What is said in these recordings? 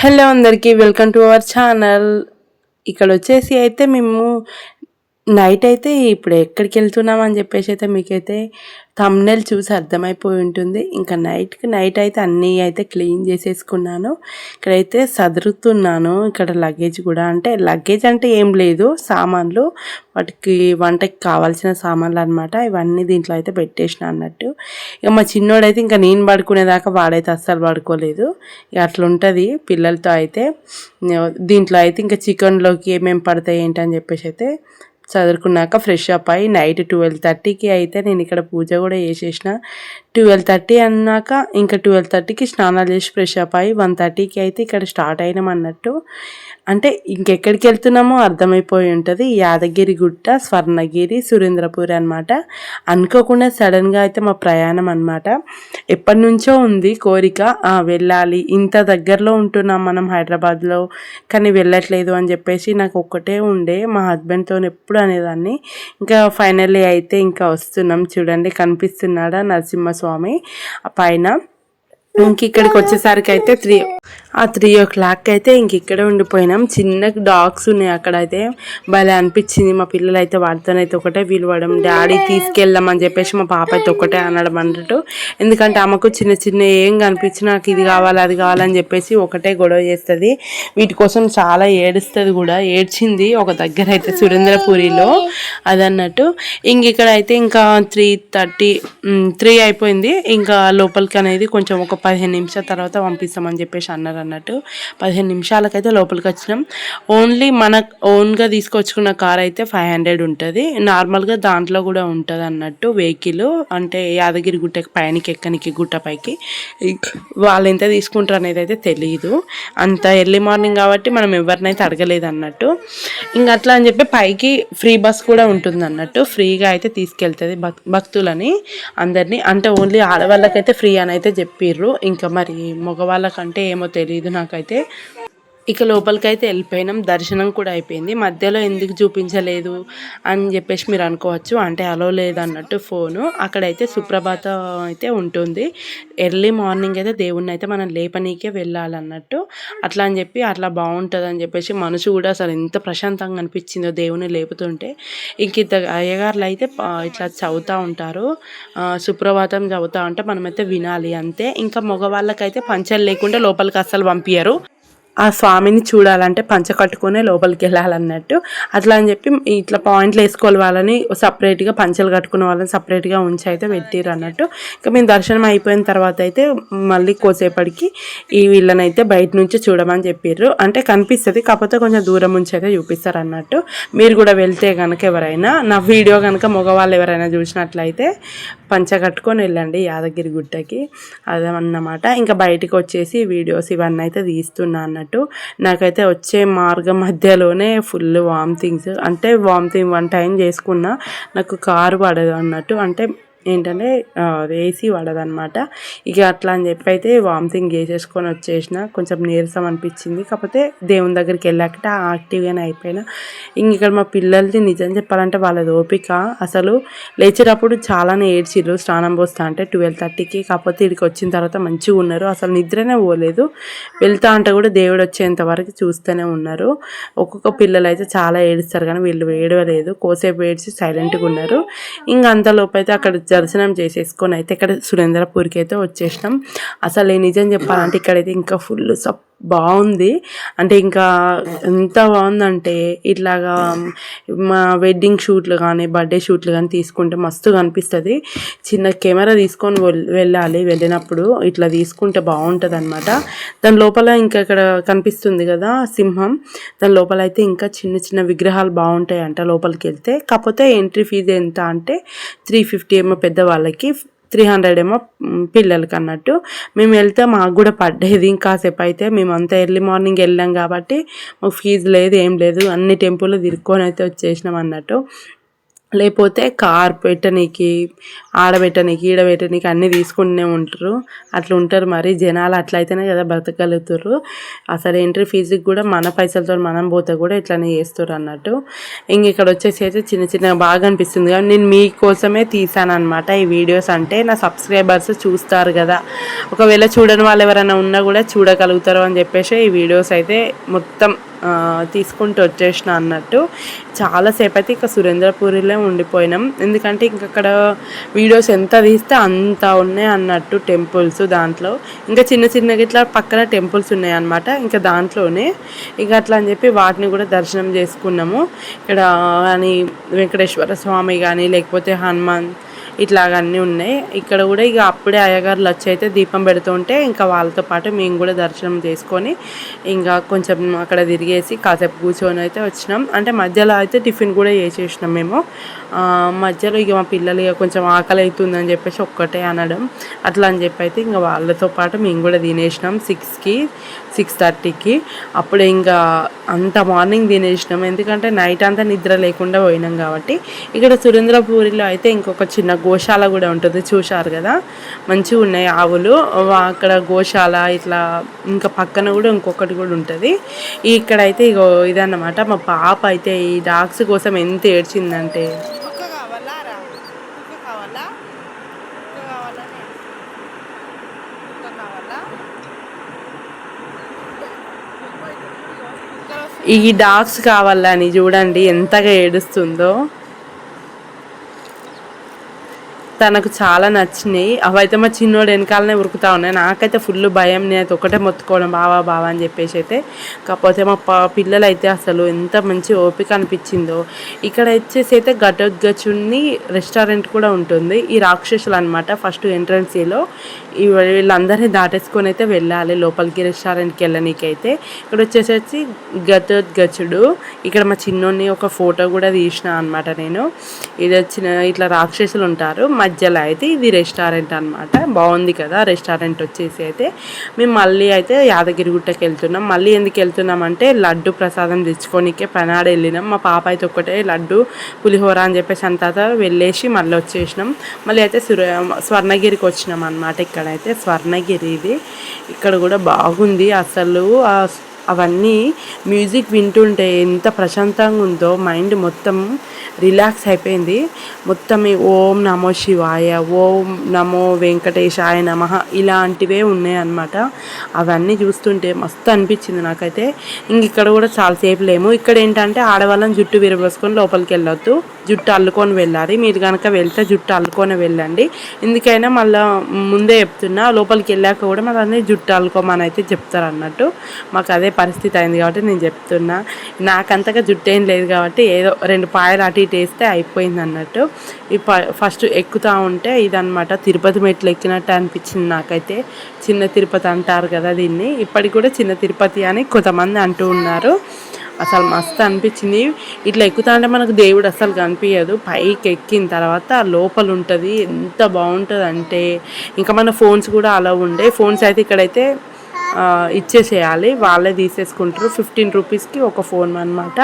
Hello అందరికీ welcome to our channel. ఇక్కడ వచ్చేసి అయితే మేము నైట్ అయితే ఇప్పుడు ఎక్కడికి వెళ్తున్నాం అని చెప్పేసి అయితే మీకైతే థంబ్నెయిల్ చూసి అర్థమైపోయి ఉంటుంది. ఇంకా నైట్ అయితే అన్నీ అయితే క్లీన్ చేసేసుకున్నాను. ఇక్కడైతే సదురుతున్నాను. ఇక్కడ లగేజ్ కూడా లగేజ్ అంటే ఏం లేదు, సామాన్లు, వాటికి వంటకి కావాల్సిన సామాన్లు అనమాట. ఇవన్నీ దీంట్లో అయితే పెట్టేసిన అన్నట్టు. ఇక మా చిన్నోడైతే ఇంకా నేను పడుకునేదాకా వాడైతే అస్సలు పడుకోలేదు. ఇక అట్లా ఉంటుంది పిల్లలతో అయితే. దీంట్లో అయితే ఇంకా చికెన్లోకి ఏమేమి పడతాయి ఏంటని చెప్పేసి అయితే చదువుకున్నాక ఫ్రెష్ అప్ అయ్యి నైట్ 12:30కి అయితే నేను ఇక్కడ పూజ కూడా చేసేసిన. 12:30 అన్నాక ఇంకా 12:30కి స్నానాలు చేసి ఫ్రెష్ అప్ అయ్యి 1:30కి అయితే ఇక్కడ స్టార్ట్ అయినాం అన్నట్టు. ఇంకెక్కడికి వెళ్తున్నామో అర్థమైపోయి ఉంటుంది. యాదగిరి గుట్ట, స్వర్ణగిరి, సురేంద్రపూర్ అనమాట. అనుకోకుండా సడన్గా అయితే మా ప్రయాణం అనమాట. ఎప్పటి నుంచో ఉంది కోరిక, వెళ్ళాలి, ఇంత దగ్గరలో ఉంటున్నాం మనం హైదరాబాద్లో, కానీ వెళ్ళట్లేదు అని చెప్పేసి నాకు ఒక్కటే ఉండే. మా హస్బెండ్తో ఎప్పుడు అనేదాన్ని. ఇంకా ఫైనల్లీ అయితే ఇంకా వస్తున్నాం. చూడండి కనిపిస్తున్నాడా నరసింహస్వామి పైన. ఇక్కడికి వచ్చేసరికి అయితే 3 o'clock అయితే ఇక్కడే ఉండిపోయినాం. చిన్న డాగ్స్ ఉన్నాయి అక్కడైతే, భలే అనిపించింది. మా పిల్లలు అయితే వాటితోనైతే ఒకటే విలువడం, డాడీ తీసుకెళ్దామని చెప్పేసి మా పాప అయితే ఒకటే అనడం అన్నట్టు. ఎందుకంటే ఆమెకు చిన్న ఏం కనిపించినా నాకు ఇది కావాలి అది కావాలని చెప్పేసి ఒకటే గొడవ చేస్తుంది. వీటి కోసం చాలా ఏడుస్తుంది కూడా. ఏడ్చింది ఒక దగ్గర అయితే సురేంద్రపురిలో అదన్నట్టు. ఇక్కడ అయితే ఇంకా 3 అయిపోయింది. ఇంకా లోపలికి అనేది కొంచెం ఒక 15 నిమిషాల తర్వాత పంపిస్తామని చెప్పేసి అన్నారు అన్నట్టు. 15 నిమిషాలకైతే లోపలికి వచ్చినాం. ఓన్లీ మన ఓన్గా తీసుకొచ్చుకున్న కార్ అయితే 500 ఉంటుంది. నార్మల్గా దాంట్లో కూడా ఉంటుంది అన్నట్టు వెహికల్. యాదగిరి గుట్ట పైనకి ఎక్కనికి గుట్ట పైకి వాళ్ళు ఎంత తీసుకుంటారు అనేది అయితే తెలియదు. అంత ఎర్లీ మార్నింగ్ కాబట్టి మనం ఎవరినైతే అడగలేదు అన్నట్టు. అట్లా అని చెప్పి పైకి ఫ్రీ బస్ కూడా ఉంటుంది అన్నట్టు. ఫ్రీగా అయితే తీసుకెళ్తుంది భక్తులని అందరినీ. ఓన్లీ ఆడవాళ్ళకైతే ఫ్రీ అని అయితే చెప్పిర్రు. ఇంకా మరి మగవాళ్ళకంటే ఏమో తెలియదు నాకైతే. ఇక లోపలికైతే వెళ్ళిపోయినాం. దర్శనం కూడా అయిపోయింది. మధ్యలో ఎందుకు చూపించలేదు అని చెప్పేసి మీరు అనుకోవచ్చు. అలో లేదన్నట్టు ఫోను. అక్కడైతే సుప్రభాతం అయితే ఉంటుంది. ఎర్లీ మార్నింగ్ అయితే దేవుణ్ణి అయితే మనం లేపనీకే వెళ్ళాలన్నట్టు. అట్లా అని చెప్పి అట్లా బాగుంటుంది అని చెప్పేసి మనసు కూడా అసలు ఎంత ప్రశాంతంగా అనిపించిందో దేవుని లేపుతుంటే. అయ్యగారులు అయితే ఇట్లా చదువుతూ ఉంటారు. సుప్రభాతం చదువుతూ ఉంటే మనమైతే వినాలి అంతే. ఇంకా మగవాళ్ళకైతే పంచలు లేకుండా లోపలికి అస్సలు పంపించరు. ఆ స్వామిని చూడాలంటే పంచ కట్టుకునే లోపలికి వెళ్ళాలన్నట్టు. అట్లా అని చెప్పి ఇట్లా పాయింట్లు వేసుకోవాలి వాళ్ళని సపరేట్గా, పంచలు కట్టుకునే వాళ్ళని సపరేట్గా ఉంచి అయితే పెట్టిర్రు అన్నట్టు. ఇంకా మేము దర్శనం అయిపోయిన తర్వాత అయితే మళ్ళీ కోసేపటికి వీళ్ళని అయితే బయట నుంచి చూడమని చెప్పిర్రు. కనిపిస్తుంది, కాకపోతే కొంచెం దూరం నుంచి అయితే చూపిస్తారు అన్నట్టు. మీరు కూడా వెళ్తే కనుక ఎవరైనా నా వీడియో కనుక మగవాళ్ళు ఎవరైనా చూసినట్లయితే పంచ కట్టుకొని వెళ్ళండి యాదగిరి గుట్టకి, అదన్నమాట. ఇంకా బయటకు వచ్చేసి వీడియోస్ ఇవన్నీ అయితే తీస్తున్నా అన్నట్టు. నాకైతే వచ్చే మార్గం మధ్యలోనే ఫుల్ వామిటింగ్స్. వామిటింగ్ 1 టైం చేసుకున్నా, నాకు కారు పడదు అన్నట్టు. ఏసీ పడదనమాట. అట్లా అని చెప్పి అయితే వామిటింగ్ చేసేసుకొని వచ్చేసిన. కొంచెం నీరసం అనిపించింది, కాకపోతే దేవుని దగ్గరికి వెళ్ళాక యాక్టివ్గానే అయిపోయినా. ఇక్కడ మా పిల్లలది నిజం చెప్పాలంటే వాళ్ళది ఓపిక. అసలు లేచేటప్పుడు చాలానే ఏడ్చిర్రు స్నానం పోస్తా 12:30కి. కాకపోతే ఇక్కడికి వచ్చిన తర్వాత మంచిగా ఉన్నారు. అసలు నిద్రనే పోలేదు. వెళ్తా కూడా దేవుడు వచ్చేంత వరకు చూస్తూనే ఉన్నారు. ఒక్కొక్క పిల్లలు అయితే చాలా ఏడుస్తారు, కానీ వీళ్ళు ఏడవలేదు. కోసేపు ఏడ్చి సైలెంట్గా ఉన్నారు. అంతలోపు అయితే అక్కడ దర్శనం చేసేసుకొని అయితే ఇక్కడ సురేంద్రపూర్కి అయితే వచ్చేసినాం. అసలు నిజం చెప్పాలంటే ఇక్కడైతే ఇంకా ఫుల్ బాగుంది. ఇంకా ఎంత బాగుందంటే ఇట్లాగా మా వెడ్డింగ్ షూట్లు కానీ బర్త్డే షూట్లు కానీ తీసుకుంటే మస్తు కనిపిస్తుంది. చిన్న కెమెరా తీసుకొని వెళ్ళినప్పుడు ఇట్లా తీసుకుంటే బాగుంటుంది అనమాట. దాని లోపల ఇక్కడ కనిపిస్తుంది కదా సింహం, దాని లోపల అయితే ఇంకా చిన్న విగ్రహాలు బాగుంటాయి అంట లోపలికి వెళ్తే. కాకపోతే ఎంట్రీ ఫీజు ఎంత 350 ఏమో పెద్దవాళ్ళకి, 300 ఏమో పిల్లలకి అన్నట్టు. మేము వెళ్తే మాకు కూడా పడ్డేది. ఇంకాసేపు అయితే మేము అంతా ఎర్లీ మార్నింగ్ వెళ్ళాం కాబట్టి మాకు ఫీజు లేదు, ఏం లేదు. అన్ని టెంపుల్ తిరుక్కొని అయితే వచ్చేసినాం అన్నట్టు. లేకపోతే కార్ పెట్టనీకి, ఆడబెట్టనీకి, ఈడబెట్టనీకి అన్నీ తీసుకుంటూనే ఉంటారు. అట్లా ఉంటారు మరి జనాలు. అట్లయితేనే కదా బ్రతకగలుగుతారు. అసలు ఎంట్రీ ఫీజుకి కూడా మన పైసలతో మనం పోతే కూడా ఇట్లానే చేస్తారు అన్నట్టు. ఇంక ఇక్కడ వచ్చేసి అయితే చిన్న చిన్నగా బాగా అనిపిస్తుంది. కానీ నేను మీకోసమే తీసాను అనమాట ఈ వీడియోస్. అంటే నా సబ్స్క్రైబర్స్ చూస్తారు కదా, ఒకవేళ చూడని వాళ్ళు ఎవరైనా ఉన్నా కూడా చూడగలుగుతారు అని చెప్పేసి ఈ వీడియోస్ అయితే మొత్తం తీసుకుంటూ వచ్చేసిన అన్నట్టు. చాలాసేపు అయితే ఇక సురేంద్రపూరిలో ఉండిపోయినాం. ఎందుకంటే ఇంక అక్కడ వీడియోస్ ఎంత తీస్తే అంత ఉన్నాయి అన్నట్టు టెంపుల్స్. దాంట్లో ఇంకా చిన్న చిన్నగా ఇట్లా పక్కన టెంపుల్స్ ఉన్నాయి అన్నమాట. ఇంకా దాంట్లోనే ఇక అట్లా అని చెప్పి వాటిని కూడా దర్శనం చేసుకున్నాము. ఇక్కడ కానీ వెంకటేశ్వర స్వామి కానీ లేకపోతే హనుమాన్ ఇట్లాగన్నీ ఉన్నాయి. ఇక్కడ కూడా ఇక అప్పుడే అయ్యగారులు వచ్చి అయితే దీపం పెడుతుంటే ఇంకా వాళ్ళతో పాటు మేము కూడా దర్శనం చేసుకొని ఇంకా కొంచెం అక్కడ తిరిగేసి కాసేపు కూర్చొని అయితే వచ్చినాం. అంటే మధ్యలో అయితే టిఫిన్ కూడా చేసేసినాం మేము. మధ్యలో ఇక మా పిల్లలు ఇక కొంచెం ఆకలి అవుతుందని చెప్పేసి ఒక్కటే అనడం, అట్లా అని చెప్పి అయితే ఇంకా వాళ్ళతో పాటు మేము కూడా తినేసినాం 6కి 6:30కి. అప్పుడే ఇంకా అంత మార్నింగ్ తినేసినాం, ఎందుకంటే నైట్ అంతా నిద్ర లేకుండా పోయినాం కాబట్టి. ఇక్కడ సురేంద్రపూరిలో అయితే ఇంకొక చిన్న గోశాల కూడా ఉంటుంది, చూశారు కదా, మంచిగా ఉన్నాయి ఆవులు అక్కడ గోశాల. ఇట్లా ఇంకా పక్కన కూడా ఇంకొకటి కూడా ఉంటుంది. ఇక్కడైతే ఇగో ఇదన్నమాట. మా పాప అయితే ఈ డాగ్స్ కోసం ఎంత ఏడ్చిందంటే, ఈ డాగ్స్ కావాలని చూడండి ఎంతగా ఏడుస్తుందో. తనకు చాలా నచ్చినాయి. అవైతే మా చిన్నోడు వెనకాలనే ఉరుకుతా ఉన్నాయి. నాకైతే ఫుల్ భయం. నేనైతే ఒకటే మొత్తుకోవడం బావా బావా అని చెప్పేసి అయితే. కాకపోతే మా పిల్లలు అయితే అసలు ఎంత మంచి ఓపిక అనిపించిందో. ఇక్కడ వచ్చేసి అయితే ఘటోత్కచుని రెస్టారెంట్ కూడా ఉంటుంది. ఈ రాక్షసులు అనమాట ఫస్ట్ ఎంట్రన్సీలో. వీళ్ళందరినీ దాటేసుకొని అయితే వెళ్ళాలి లోపలికి రెస్టారెంట్కి వెళ్ళనీకైతే. ఇక్కడ వచ్చేసి ఘటోత్కచుడు. ఇక్కడ మా చిన్నోడిని ఒక ఫోటో కూడా తీసిన అనమాట నేను. ఇది వచ్చిన ఇట్లా రాక్షసులు ఉంటారు మధ్యలో అయితే. ఇది రెస్టారెంట్ అనమాట. బాగుంది కదా రెస్టారెంట్ వచ్చేసి అయితే. మేము మళ్ళీ అయితే యాదగిరిగుట్టకి వెళ్తున్నాం. మళ్ళీ ఎందుకు వెళ్తున్నాం అంటే లడ్డు ప్రసాదం తెచ్చుకోనికే పెనాడ వెళ్ళినాం. మా పాప అయితే ఒక్కటే లడ్డు పులిహోర అని చెప్పేసి అంతా వెళ్ళేసి మళ్ళీ వచ్చేసినాం. మళ్ళీ అయితే స్వర్ణగిరికి వచ్చినాం అనమాట. ఇక్కడైతే స్వర్ణగిరి ఇది. ఇక్కడ కూడా బాగుంది అసలు. అవన్నీ మ్యూజిక్ వింటుంటే ఎంత ప్రశాంతంగా ఉందో, మైండ్ మొత్తం రిలాక్స్ అయిపోయింది. మొత్తం ఓం నమో శివాయ, ఓం నమో వెంకటేశాయ నమః ఇలాంటివే ఉన్నాయన్నమాట. అవన్నీ చూస్తుంటే మస్తు అనిపించింది నాకైతే. ఇక్కడ కూడా చాలాసేపు లేము. ఇక్కడ ఏంటంటే ఆడవాళ్ళని జుట్టు విరబోసుకొని లోపలికి వెళ్ళొద్దు, జుట్టు అల్లుకొని వెళ్ళాలి. మీరు కనుక వెళ్తే జుట్టు అల్లుకొని వెళ్ళండి. ఎందుకైనా మళ్ళీ ముందే చెప్తున్నా, లోపలికి వెళ్ళాక కూడా మళ్ళీ జుట్టు అల్లుకోమని అయితే చెప్తారు అన్నట్టు. మాకు అదే పరిస్థితి అయింది కాబట్టి నేను చెప్తున్నా. నాకంతగా జుట్టు ఏం లేదు కాబట్టి ఏదో 2 పాయలు అటు ఇటు వేస్తే అయిపోయింది అన్నట్టు. ఫస్ట్ ఎక్కుతూ ఉంటే ఇదన్నమాట తిరుపతి మెట్లు ఎక్కినట్టు అనిపించింది నాకైతే. చిన్న తిరుపతి అంటారు కదా దీన్ని, ఇప్పటికి కూడా చిన్న తిరుపతి అని కొంతమంది అంటూ ఉన్నారు. అసలు మస్తు అనిపించింది. ఇట్లా ఎక్కుతా అంటే మనకు దేవుడు అసలు కనిపించదు. పైకి ఎక్కిన తర్వాత లోపల ఉంటుంది. ఎంత బాగుంటుంది అంటే ఇంకా మన ఫోన్స్ కూడా అలా ఉండే. ఫోన్స్ అయితే ఇక్కడైతే ఇచ్చేసేయాలి, వాళ్ళే తీసేసుకుంటారు. 15 రూపీస్కి ఒక ఫోన్ అనమాట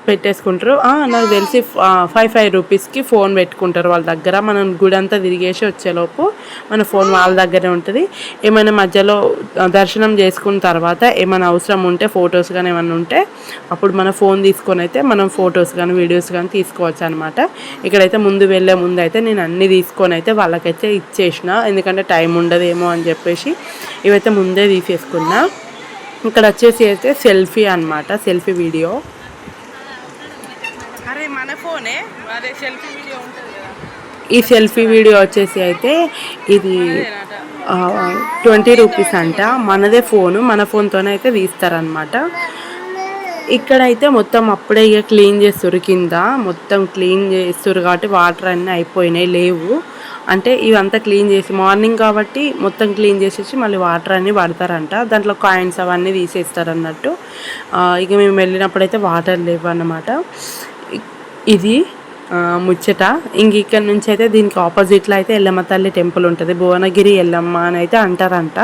పెట్టేసుకుంటారు. నాకు తెలిసి 5 రూపీస్కి ఫోన్ పెట్టుకుంటారు వాళ్ళ దగ్గర. మనం గుడి అంతా తిరిగేసి వచ్చేలోపు మన ఫోన్ వాళ్ళ దగ్గరే ఉంటుంది. ఏమైనా మధ్యలో దర్శనం చేసుకున్న తర్వాత ఏమైనా అవసరం ఉంటే ఫొటోస్ కానీ ఏమైనా ఉంటే అప్పుడు మన ఫోన్ తీసుకొని అయితే మనం ఫొటోస్ కానీ వీడియోస్ కానీ తీసుకోవచ్చు అనమాట. ఇక్కడైతే వెళ్ళే ముందు అయితే నేను అన్నీ తీసుకొని అయితే వాళ్ళకైతే ఇచ్చేసిన, ఎందుకంటే టైం ఉండదేమో అని చెప్పేసి ఇవైతే ముందే తీసేసుకున్నా. ఇక్కడ వచ్చేసి అయితే సెల్ఫీ అనమాట, సెల్ఫీ వీడియో. ఈ సెల్ఫీ వీడియో వచ్చేసి అయితే ఇది 20 రూపీస్ అంట. మనదే ఫోను, మన ఫోన్తోనే అయితే తీస్తారనమాట. ఇక్కడైతే మొత్తం అప్పుడే ఇక క్లీన్ చేస్తారు, కింద మొత్తం క్లీన్ చేస్తారు కాబట్టి వాటర్ అన్నీ అయిపోయినాయి, లేవు. అంటే ఇవంతా క్లీన్ చేసి మార్నింగ్ కాబట్టి మొత్తం క్లీన్ చేసేసి మళ్ళీ వాటర్ అన్నీ పడతారంట. దాంట్లో కాయిన్స్ అవన్నీ తీసేస్తారు అన్నట్టు. ఇక మేము వెళ్ళినప్పుడైతే వాటర్ లేవు అన్నమాట. ఇది ముచ్చట. ఇక్కడ నుంచి అయితే దీనికి ఆపోజిట్లో అయితే ఎల్లమ్మ తల్లి టెంపుల్ ఉంటుంది, భువనగిరి ఎల్లమ్మ అని అయితే అంటారంట.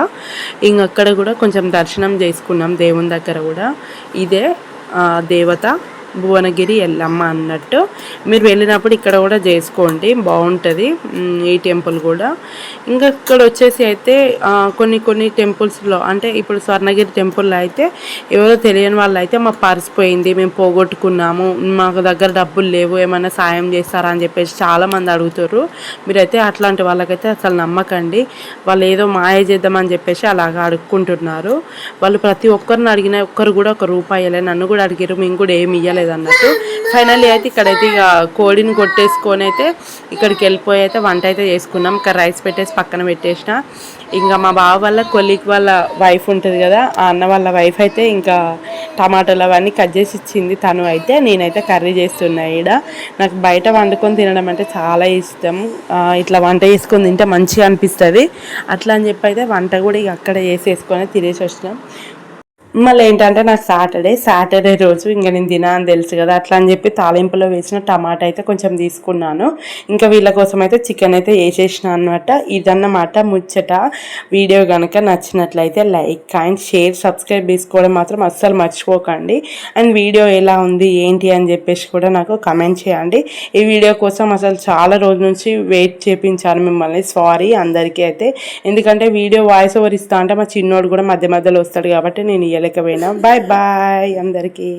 అక్కడ కూడా కొంచెం దర్శనం చేసుకున్నాం దేవుని దగ్గర కూడా. ఇదే దేవత భువనగిరి ఎల్లమ్మ అన్నట్టు. మీరు వెళ్ళినప్పుడు ఇక్కడ కూడా చేసుకోండి, బాగుంటుంది ఈ టెంపుల్ కూడా. ఇంకా ఇక్కడ వచ్చేసి అయితే కొన్ని టెంపుల్స్లో అంటే ఇప్పుడు స్వర్ణగిరి టెంపుల్లో అయితే ఎవరో తెలియని వాళ్ళు అయితే మా పర్స్ పోయింది, మేము పోగొట్టుకున్నాము, మాకు దగ్గర డబ్బులు లేవు, ఏమైనా సాయం చేస్తారా అని చెప్పేసి చాలామంది అడుగుతారు. మీరైతే అట్లాంటి వాళ్ళకైతే అసలు నమ్మకండి. వాళ్ళు ఏదో మాయ చేద్దామని చెప్పేసి అలాగా అడుక్కుంటున్నారు. వాళ్ళు ప్రతి ఒక్కరిని అడిగిన ఒక్కరు కూడా ఒక రూపాయి ఇవ్వలేదు. నన్ను కూడా అడిగారు, మేము కూడా ఏమి ఇవ్వలేదు అన్నట్టు. ఫైనల్లీ అయితే ఇక్కడైతే ఇక కోడిని కొట్టేసుకొని అయితే ఇక్కడికి వెళ్ళిపోయి అయితే వంట అయితే చేసుకున్నాం. ఇంకా రైస్ పెట్టేసి పక్కన పెట్టేసిన. ఇంకా మా బావ వాళ్ళ కొలీగ్ వాళ్ళ వైఫ్ ఉంటుంది కదా, ఆ అన్న వాళ్ళ వైఫ్ అయితే ఇంకా టమాటాలు అవన్నీ కట్ చేసి ఇచ్చింది తను. అయితే నేనైతే కర్రీ చేస్తున్నా ఈడ. నాకు బయట వండుకొని తినడం అంటే చాలా ఇష్టం. ఇట్లా వంట చేసుకొని తింటే మంచిగా అనిపిస్తుంది. అట్లా అని చెప్పి అయితే వంట కూడా ఇక అక్కడ చేసేసుకొని తినేసి వచ్చినాం. మళ్ళీ ఏంటంటే నాకు సాటర్డే రోజు ఇంకా నేను తినా అని తెలుసు కదా, అట్లా అని చెప్పి తాలింపులో వేసిన టమాటా అయితే కొంచెం తీసుకున్నాను. ఇంకా వీళ్ళ కోసం అయితే చికెన్ అయితే వేసేసిన అనమాట. ఇదన్నమాట ముచ్చట. వీడియో కనుక నచ్చినట్లయితే లైక్ అండ్ షేర్, సబ్స్క్రైబ్ చేసుకోవడం మాత్రం అస్సలు మర్చిపోకండి. అండ్ వీడియో ఎలా ఉంది ఏంటి అని చెప్పేసి కూడా నాకు కమెంట్ చేయండి. ఈ వీడియో కోసం అసలు చాలా రోజుల నుంచి వెయిట్ చేయించాను మిమ్మల్ని, సారీ అందరికీ అయితే. ఎందుకంటే వీడియో వాయిస్ ఓవర్ ఇస్తా అంటే మా చిన్నోడు కూడా మధ్య మధ్యలో వస్తాడు కాబట్టి నేను ఇవ్వలేకపోయినా. బాయ్ బాయ్ అందరికీ.